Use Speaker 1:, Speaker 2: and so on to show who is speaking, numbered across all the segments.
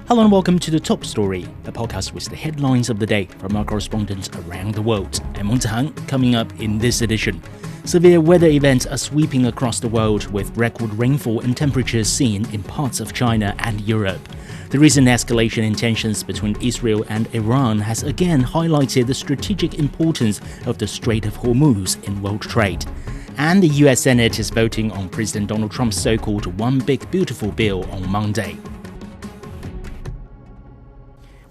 Speaker 1: Hello and welcome to The Top Story, a podcast with the headlines of the day from our correspondents around the world. I'm Meng Zihang. Coming up in this edition, severe weather events are sweeping across the world with record rainfall and temperatures seen in parts of China and Europe. The recent escalation in tensions between Israel and Iran has again highlighted the strategic importance of the Strait of Hormuz in world trade. And the US Senate is voting on President Donald Trump's so-called One Big Beautiful Bill on Monday.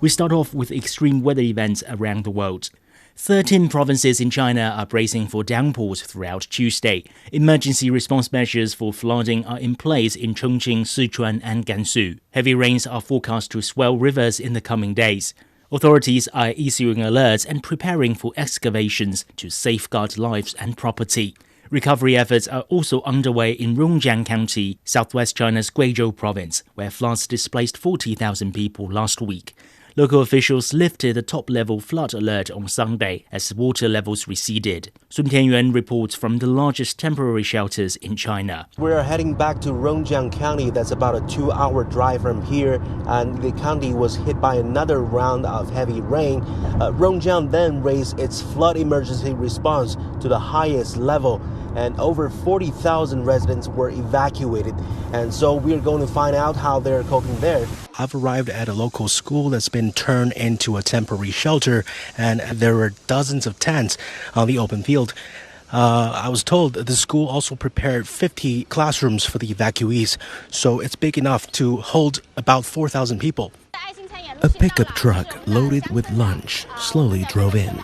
Speaker 1: We start off with extreme weather events around the world. 13 provinces in China are bracing for downpours throughout Tuesday. Emergency response measures for flooding are in place in Chongqing, Sichuan and Gansu. Heavy rains are forecast to swell rivers in the coming days. Authorities are issuing alerts and preparing for excavations to safeguard lives and property. Recovery efforts are also underway in Rongjiang County, southwest China's Guizhou province, where floods displaced 40,000 people last week. Local officials lifted the top-level flood alert on Sunday as water levels receded. Sun Tianyuan reports from the largest temporary shelters in China.
Speaker 2: We're heading back to Rongjiang County. That's about a 2-hour drive from here, and the county was hit by another round of heavy rain. Rongjiang then raised its flood emergency response to the highest level, and over 40,000 residents were evacuated. And so we're going to find out how they're coping there. I've arrived at a local school that's been turned into a temporary shelter, and there were dozens of tents on the open field. I was told the school also prepared 50 classrooms for the evacuees, so it's big enough to hold about 4,000 people.
Speaker 3: A pickup truck loaded with lunch slowly drove in.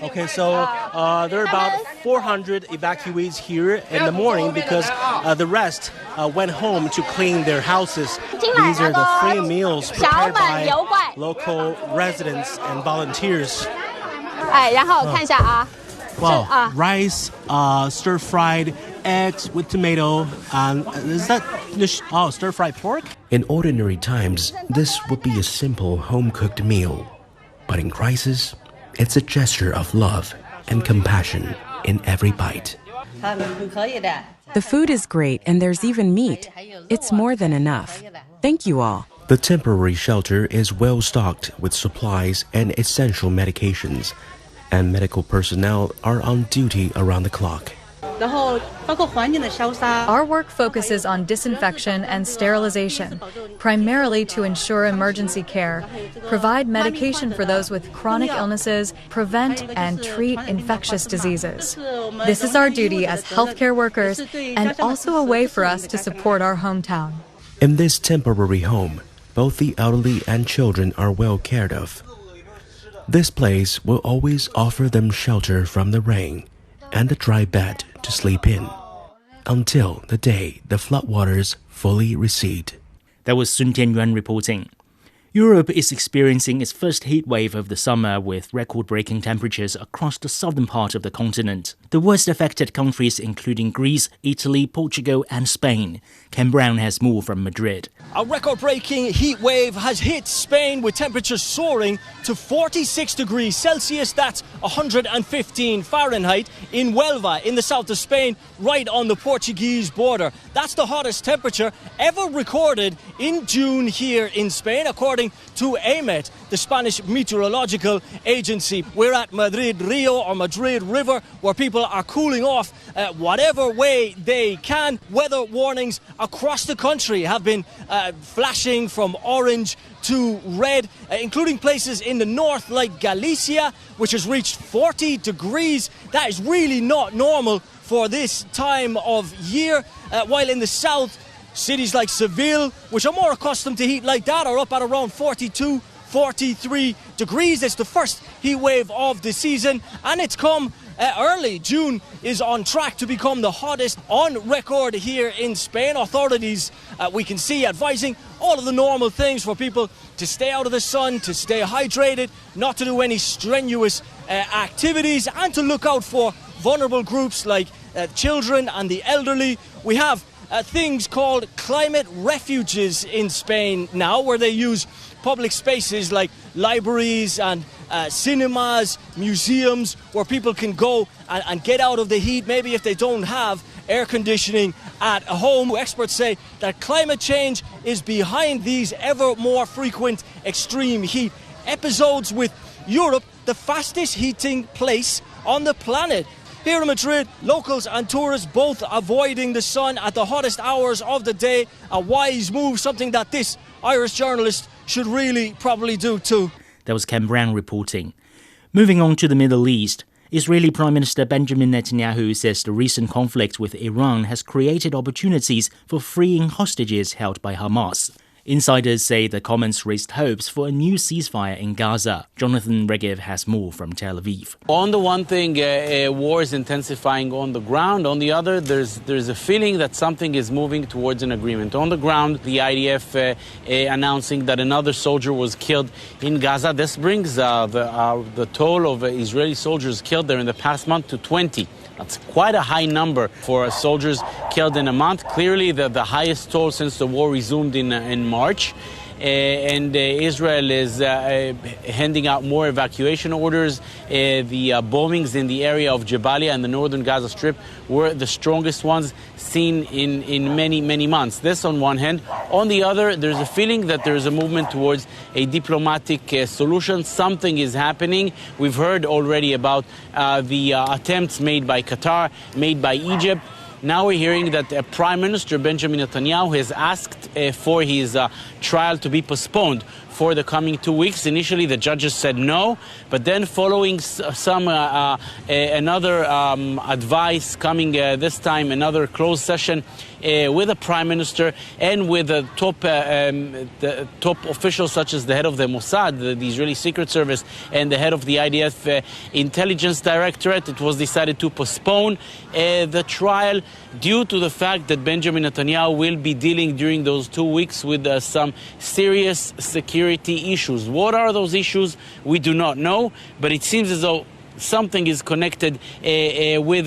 Speaker 2: Okay, so there are about 400 evacuees here in the morning because the rest went home to clean their houses. These are the free meals prepared by local residents and volunteers. Wow, rice, stir-fried eggs with tomato, and is that stir-fried pork?
Speaker 3: In ordinary times, this would be a simple home-cooked meal. But in crisis, it's a gesture of love and compassion in every bite.
Speaker 4: The food is great and there's even meat. It's more than enough. Thank you all.
Speaker 3: The temporary shelter is well stocked with supplies and essential medications, and medical personnel are on duty around the clock.
Speaker 5: Our work focuses on disinfection and sterilization, primarily to ensure emergency care, provide medication for those with chronic illnesses, prevent and treat infectious diseases. This is our duty as healthcare workers and also a way for us to support our hometown.
Speaker 3: In this temporary home, both the elderly and children are well cared of. This place will always offer them shelter from the rain and a dry bed to sleep in until the day the floodwaters fully recede.
Speaker 1: That was Sun Tianyuan reporting. Europe is experiencing its first heat wave of the summer with record-breaking temperatures across the southern part of the continent. The worst affected countries including Greece, Italy, Portugal and Spain. Ken Brown has more from Madrid.
Speaker 6: A record-breaking heat wave has hit Spain with temperatures soaring to 46 degrees Celsius, that's 115 Fahrenheit, in Huelva, in the south of Spain, right on the Portuguese border. That's the hottest temperature ever recorded in June here in Spain, according to AMET, the Spanish meteorological agency. We're at Madrid Rio or Madrid River, where people are cooling off whatever way they can. Weather warnings across the country have been flashing from orange to red, including places in the north like Galicia, which has reached 40 degrees. That is really not normal for this time of year, while in the south, cities like Seville, which are more accustomed to heat like that, are up at around 42, 43 degrees. It's the first heat wave of the season, and it's come early. June is on track to become the hottest on record here in Spain. Authorities, we can see, advising all of the normal things for people to stay out of the sun, to stay hydrated, not to do any strenuous activities, and to look out for vulnerable groups like children and the elderly. We have things called climate refuges in Spain now, where they use public spaces like libraries and cinemas, museums, where people can go and get out of the heat, maybe if they don't have air conditioning at home. Experts say that climate change is behind these ever more frequent extreme heat episodes, with Europe the fastest heating place on the planet. Here in Madrid, locals and tourists both avoiding the sun at the hottest hours of the day. A wise move, something that this Irish journalist should really probably do too.
Speaker 1: That was Ken Brown reporting. Moving on to the Middle East, Israeli Prime Minister Benjamin Netanyahu says the recent conflict with Iran has created opportunities for freeing hostages held by Hamas. Insiders say the comments raised hopes for a new ceasefire in Gaza. Jonathan Regev has more from Tel Aviv.
Speaker 7: On the one thing, war is intensifying on the ground. On the other, there's a feeling that something is moving towards an agreement. On the ground, the IDF announcing that another soldier was killed in Gaza. This brings the toll of Israeli soldiers killed there in the past month to 20. That's quite a high number for soldiers killed in a month. Clearly the highest toll since the war resumed in March. And Israel is handing out more evacuation orders. The bombings in the area of Jabalia and the northern Gaza Strip were the strongest ones seen in many, many months. This on one hand. On the other, there's a feeling that there's a movement towards a diplomatic solution. Something is happening. We've heard already about the attempts made by Qatar, made by Egypt. Now we're hearing that Prime Minister Benjamin Netanyahu has asked for his trial to be postponed for the coming 2 weeks. Initially, the judges said no, but then following another advice coming this time, another closed session with the Prime Minister and with the top officials such as the head of the Mossad, the Israeli Secret Service, and the head of the IDF Intelligence Directorate, it was decided to postpone the trial due to the fact that Benjamin Netanyahu will be dealing during those 2 weeks with some serious security issues. What are those issues? We do not know, but it seems as though something is connected with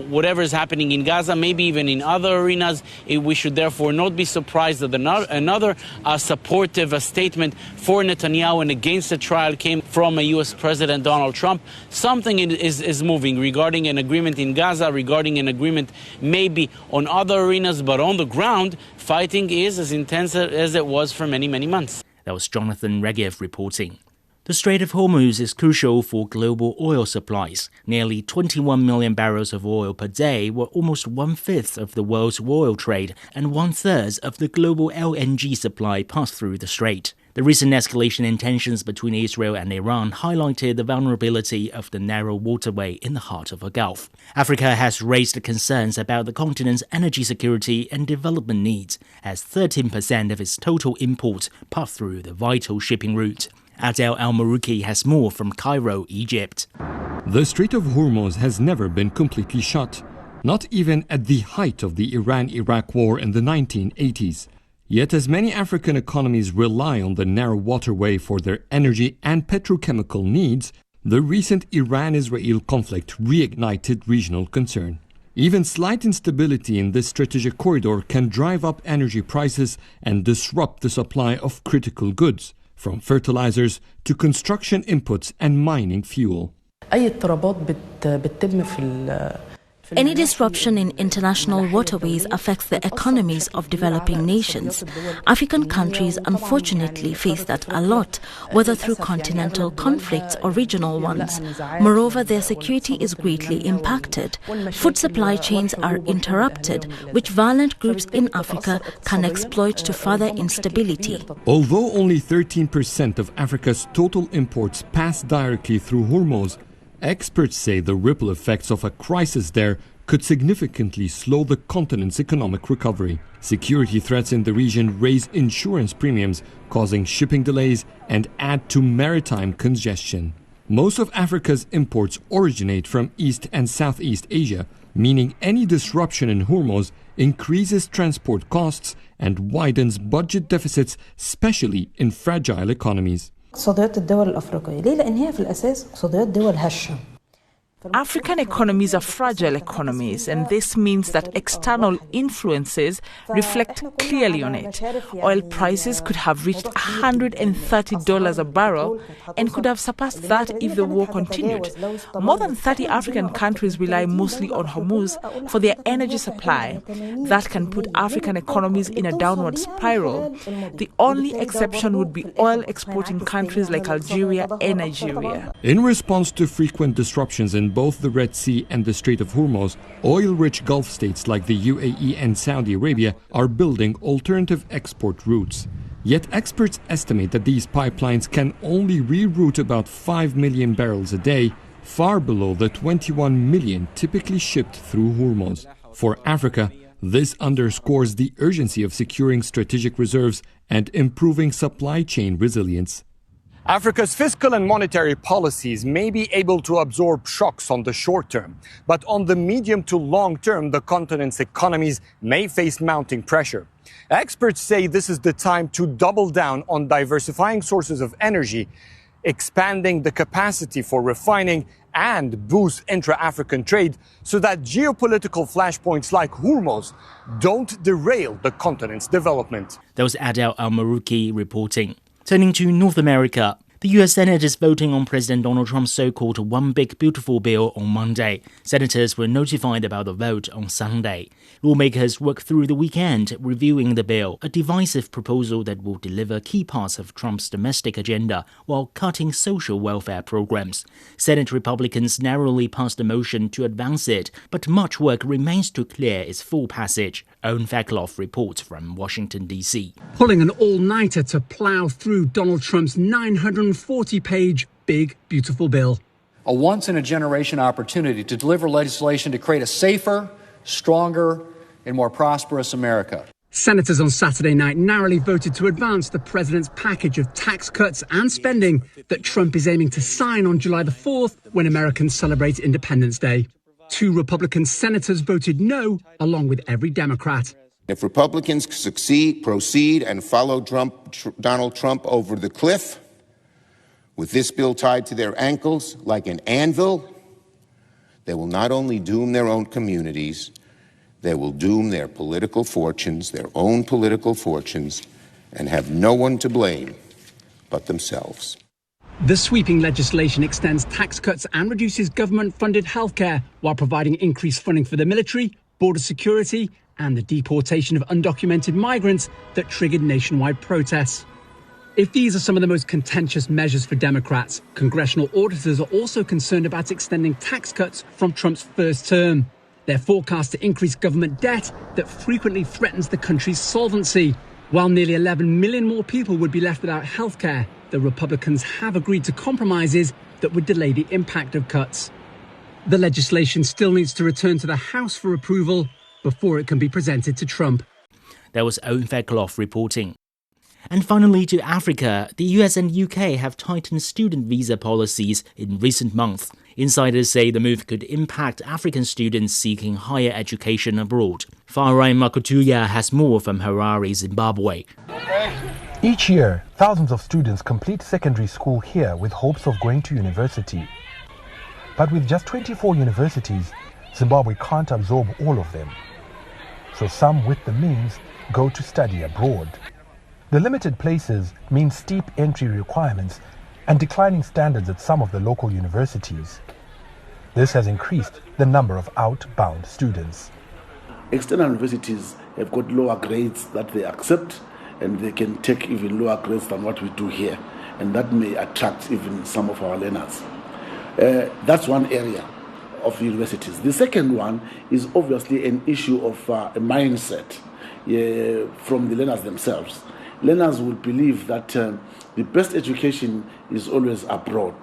Speaker 7: whatever is happening in Gaza, maybe even in other arenas. We should therefore not be surprised that another supportive statement for Netanyahu and against the trial came from U.S. President Donald Trump. Something is moving regarding an agreement in Gaza, regarding an agreement maybe on other arenas, but on the ground, fighting is as intense as it was for many, many months.
Speaker 1: That was Jonathan Regev reporting. The Strait of Hormuz is crucial for global oil supplies. Nearly 21 million barrels of oil per day were almost 1/5 of the world's oil trade, and 1/3 of the global LNG supply passed through the strait. The recent escalation in tensions between Israel and Iran highlighted the vulnerability of the narrow waterway in the heart of the Gulf. Africa has raised concerns about the continent's energy security and development needs, as 13% of its total imports pass through the vital shipping route. Adel Al-Marouki has more from Cairo, Egypt.
Speaker 8: The Strait of Hormuz has never been completely shut, not even at the height of the Iran-Iraq war in the 1980s. Yet as many African economies rely on the narrow waterway for their energy and petrochemical needs, the recent Iran-Israel conflict reignited regional concern. Even slight instability in this strategic corridor can drive up energy prices and disrupt the supply of critical goods, from fertilizers to construction inputs and mining fuel.
Speaker 9: Any disruption in international waterways affects the economies of developing nations. African countries unfortunately face that a lot, whether through continental conflicts or regional ones. Moreover, their security is greatly impacted. Food supply chains are interrupted, which violent groups in Africa can exploit to further instability.
Speaker 8: Although only 13% of Africa's total imports pass directly through Hormuz, experts say the ripple effects of a crisis there could significantly slow the continent's economic recovery. Security threats in the region raise insurance premiums, causing shipping delays and add to maritime congestion. Most of Africa's imports originate from East and Southeast Asia, meaning any disruption in Hormuz increases transport costs and widens budget deficits, especially in fragile economies.
Speaker 10: اقتصاديات الدول الأفريقية ليه؟ لأن هي في الأساس اقتصاديات دول هشة. African economies are fragile economies, and this means that external influences reflect clearly on it. Oil prices could have reached $130 a barrel and could have surpassed that if the war continued. More than 30 African countries rely mostly on Hormuz for their energy supply. That can put African economies in a downward spiral. The only exception would be oil exporting countries like Algeria and Nigeria.
Speaker 8: In response to frequent disruptions in both the Red Sea and the Strait of Hormuz, oil-rich Gulf states like the UAE and Saudi Arabia are building alternative export routes. Yet experts estimate that these pipelines can only reroute about 5 million barrels a day, far below the 21 million typically shipped through Hormuz. For Africa, this underscores the urgency of securing strategic reserves and improving supply chain resilience.
Speaker 11: Africa's fiscal and monetary policies may be able to absorb shocks on the short term, but on the medium to long term, the continent's economies may face mounting pressure. Experts say this is the time to double down on diversifying sources of energy, expanding the capacity for refining, and boost intra-African trade so that geopolitical flashpoints like Hormuz don't derail the continent's development.
Speaker 1: That was Adel Al-Marouki reporting. Turning to North America, the U.S. Senate is voting on President Donald Trump's so-called One Big Beautiful Bill on Monday. Senators were notified about the vote on Sunday. Lawmakers worked through the weekend reviewing the bill, a divisive proposal that will deliver key parts of Trump's domestic agenda while cutting social welfare programs. Senate Republicans narrowly passed a motion to advance it, but much work remains to clear its full passage. Owen Fackloff reports from Washington, D.C.
Speaker 12: Pulling an all-nighter to plough through Donald Trump's 940-page Big Beautiful Bill.
Speaker 13: A once-in-a-generation opportunity to deliver legislation to create a safer, stronger, and more prosperous America.
Speaker 12: Senators on Saturday night narrowly voted to advance the president's package of tax cuts and spending that Trump is aiming to sign on July the 4th when Americans celebrate Independence Day. 2 Republican senators voted no, along with every Democrat.
Speaker 14: If Republicans proceed and follow Donald Trump over the cliff, with this bill tied to their ankles like an anvil, they will not only doom their own communities, they will doom their political fortunes, their own political fortunes, and have no one to blame but themselves.
Speaker 12: The sweeping legislation extends tax cuts and reduces government-funded healthcare while providing increased funding for the military, border security, and the deportation of undocumented migrants that triggered nationwide protests. If these are some of the most contentious measures for Democrats, congressional auditors are also concerned about extending tax cuts from Trump's first term. They're forecast to increase government debt that frequently threatens the country's solvency. While nearly 11 million more people would be left without health care, the Republicans have agreed to compromises that would delay the impact of cuts. The legislation still needs to return to the House for approval before it can be presented to Trump.
Speaker 1: That was Owen Fackloff reporting. And finally to Africa, the US and UK have tightened student visa policies in recent months. Insiders say the move could impact African students seeking higher education abroad. Farai Makutuya has more from Harare, Zimbabwe.
Speaker 15: Each year, thousands of students complete secondary school here with hopes of going to university. But with just 24 universities, Zimbabwe can't absorb all of them. So some with the means go to study abroad. The limited places mean steep entry requirements and declining standards at some of the local universities. This has increased the number of outbound students.
Speaker 16: External universities have got lower grades that they accept, and they can take even lower grades than what we do here, and that may attract even some of our learners. That's one area of universities. The second one is obviously an issue of a mindset from the learners themselves. Learners will believe that the best education is always abroad,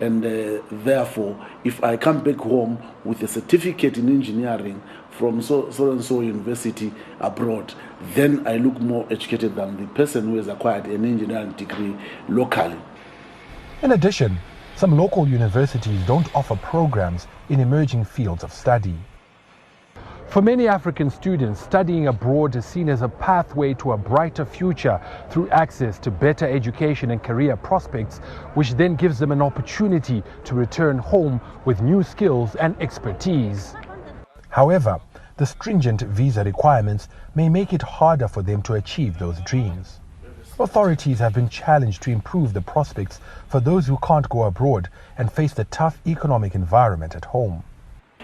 Speaker 16: and therefore, if I come back home with a certificate in engineering from so-and-so university abroad, then I look more educated than the person who has acquired an engineering degree locally.
Speaker 15: In addition, some local universities don't offer programs in emerging fields of study. For many African students, studying abroad is seen as a pathway to a brighter future through access to better education and career prospects, which then gives them an opportunity to return home with new skills and expertise. However, the stringent visa requirements may make it harder for them to achieve those dreams. Authorities have been challenged to improve the prospects for those who can't go abroad and face the tough economic environment at home.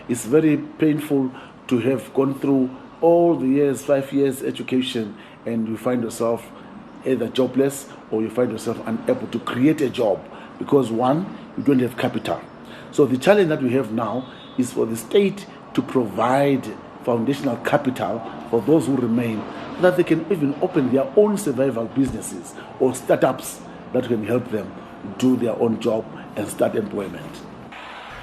Speaker 16: It's very painful to have gone through all the years, 5 years education, and you find yourself either jobless or you find yourself unable to create a job because, one, you don't have capital. So the challenge that we have now is for the state to provide foundational capital for those who remain so that they can even open their own survival businesses or startups that can help them do their own job and start employment.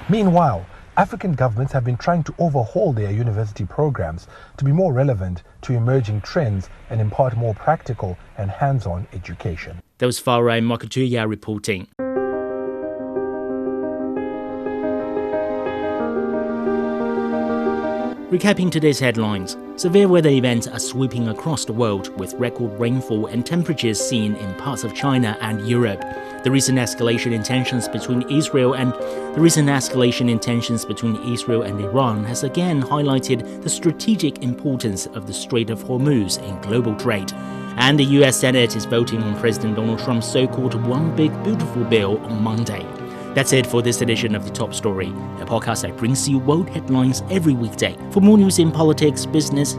Speaker 15: Meanwhile, African governments have been trying to overhaul their university programs to be more relevant to emerging trends and impart more practical and hands-on education.
Speaker 1: That was Farai Makatuya reporting. Recapping today's headlines, severe weather events are sweeping across the world with record rainfall and temperatures seen in parts of China and Europe. The recent escalation in tensions between Israel and Iran has again highlighted the strategic importance of the Strait of Hormuz in global trade. And the US Senate is voting on President Donald Trump's so-called One Big Beautiful Bill on Monday. That's it for this edition of The Top Story, a podcast that brings you world headlines every weekday. For more news in politics, business,